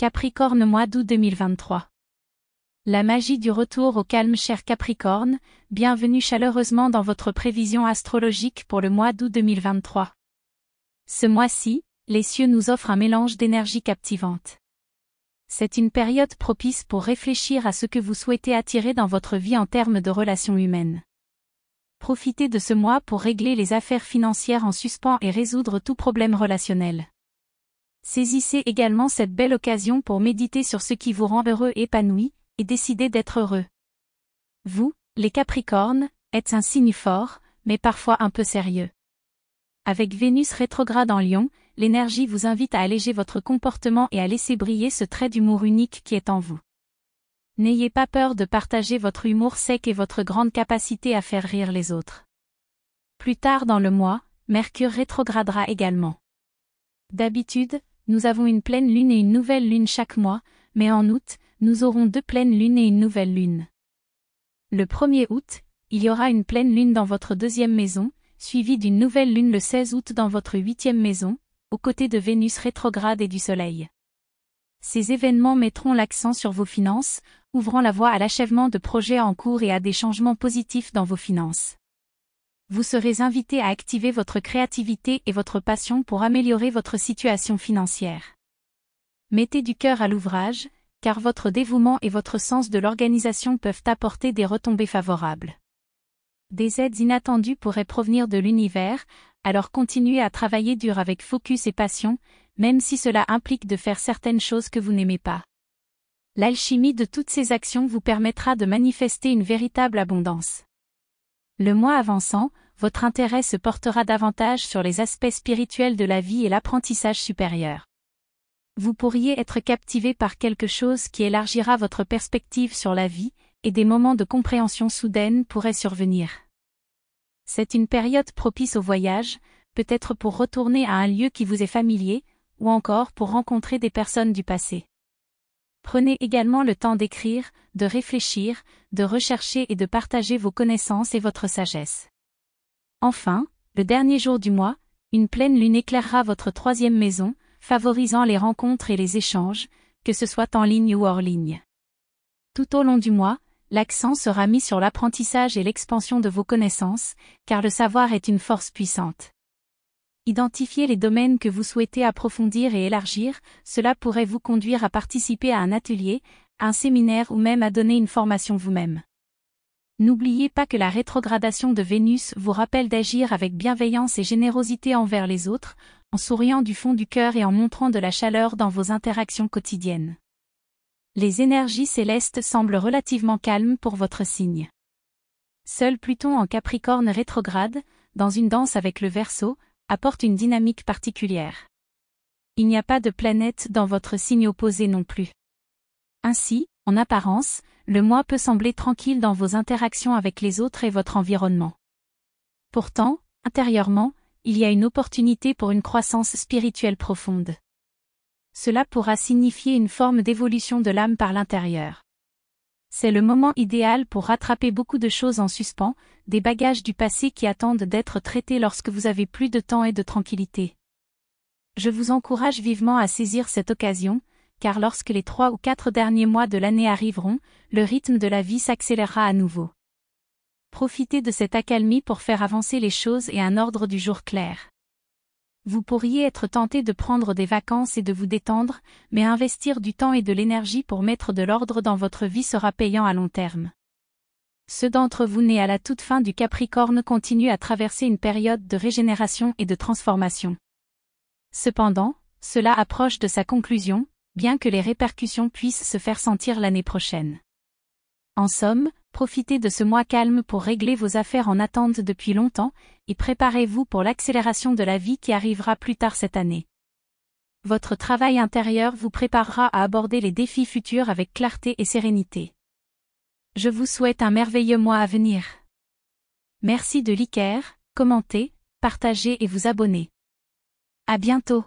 Capricorne, mois d'août 2023. La magie du retour au calme, cher Capricorne, bienvenue chaleureusement dans votre prévision astrologique pour le mois d'août 2023. Ce mois-ci, les cieux nous offrent un mélange d'énergie captivante. C'est une période propice pour réfléchir à ce que vous souhaitez attirer dans votre vie en termes de relations humaines. Profitez de ce mois pour régler les affaires financières en suspens et résoudre tout problème relationnel. Saisissez également cette belle occasion pour méditer sur ce qui vous rend heureux et épanoui, et décidez d'être heureux. Vous, les Capricornes, êtes un signe fort, mais parfois un peu sérieux. Avec Vénus rétrograde en Lion, l'énergie vous invite à alléger votre comportement et à laisser briller ce trait d'humour unique qui est en vous. N'ayez pas peur de partager votre humour sec et votre grande capacité à faire rire les autres. Plus tard dans le mois, Mercure rétrogradera également. D'habitude, nous avons une pleine lune et une nouvelle lune chaque mois, mais en août, nous aurons 2 pleines lunes et une nouvelle lune. Le 1er août, il y aura une pleine lune dans votre 2e maison, suivie d'une nouvelle lune le 16 août dans votre 8e maison, aux côtés de Vénus rétrograde et du Soleil. Ces événements mettront l'accent sur vos finances, ouvrant la voie à l'achèvement de projets en cours et à des changements positifs dans vos finances. Vous serez invité à activer votre créativité et votre passion pour améliorer votre situation financière. Mettez du cœur à l'ouvrage, car votre dévouement et votre sens de l'organisation peuvent apporter des retombées favorables. Des aides inattendues pourraient provenir de l'univers, alors continuez à travailler dur avec focus et passion, même si cela implique de faire certaines choses que vous n'aimez pas. L'alchimie de toutes ces actions vous permettra de manifester une véritable abondance. Le mois avançant, votre intérêt se portera davantage sur les aspects spirituels de la vie et l'apprentissage supérieur. Vous pourriez être captivé par quelque chose qui élargira votre perspective sur la vie, et des moments de compréhension soudaine pourraient survenir. C'est une période propice au voyage, peut-être pour retourner à un lieu qui vous est familier, ou encore pour rencontrer des personnes du passé. Prenez également le temps d'écrire, de réfléchir, de rechercher et de partager vos connaissances et votre sagesse. Enfin, le dernier jour du mois, une pleine lune éclairera votre 3e maison, favorisant les rencontres et les échanges, que ce soit en ligne ou hors ligne. Tout au long du mois, l'accent sera mis sur l'apprentissage et l'expansion de vos connaissances, car le savoir est une force puissante. Identifiez les domaines que vous souhaitez approfondir et élargir, cela pourrait vous conduire à participer à un atelier, un séminaire ou même à donner une formation vous-même. N'oubliez pas que la rétrogradation de Vénus vous rappelle d'agir avec bienveillance et générosité envers les autres, en souriant du fond du cœur et en montrant de la chaleur dans vos interactions quotidiennes. Les énergies célestes semblent relativement calmes pour votre signe. Seul Pluton en Capricorne rétrograde, dans une danse avec le Verseau, apporte une dynamique particulière. Il n'y a pas de planète dans votre signe opposé non plus. Ainsi, en apparence, le mois peut sembler tranquille dans vos interactions avec les autres et votre environnement. Pourtant, intérieurement, il y a une opportunité pour une croissance spirituelle profonde. Cela pourra signifier une forme d'évolution de l'âme par l'intérieur. C'est le moment idéal pour rattraper beaucoup de choses en suspens, des bagages du passé qui attendent d'être traités lorsque vous avez plus de temps et de tranquillité. Je vous encourage vivement à saisir cette occasion, car lorsque les 3 ou 4 derniers mois de l'année arriveront, le rythme de la vie s'accélérera à nouveau. Profitez de cette accalmie pour faire avancer les choses et un ordre du jour clair. Vous pourriez être tenté de prendre des vacances et de vous détendre, mais investir du temps et de l'énergie pour mettre de l'ordre dans votre vie sera payant à long terme. Ceux d'entre vous nés à la toute fin du Capricorne continuent à traverser une période de régénération et de transformation. Cependant, cela approche de sa conclusion, bien que les répercussions puissent se faire sentir l'année prochaine. En somme, profitez de ce mois calme pour régler vos affaires en attente depuis longtemps, et préparez-vous pour l'accélération de la vie qui arrivera plus tard cette année. Votre travail intérieur vous préparera à aborder les défis futurs avec clarté et sérénité. Je vous souhaite un merveilleux mois à venir. Merci de liker, commenter, partager et vous abonner. À bientôt.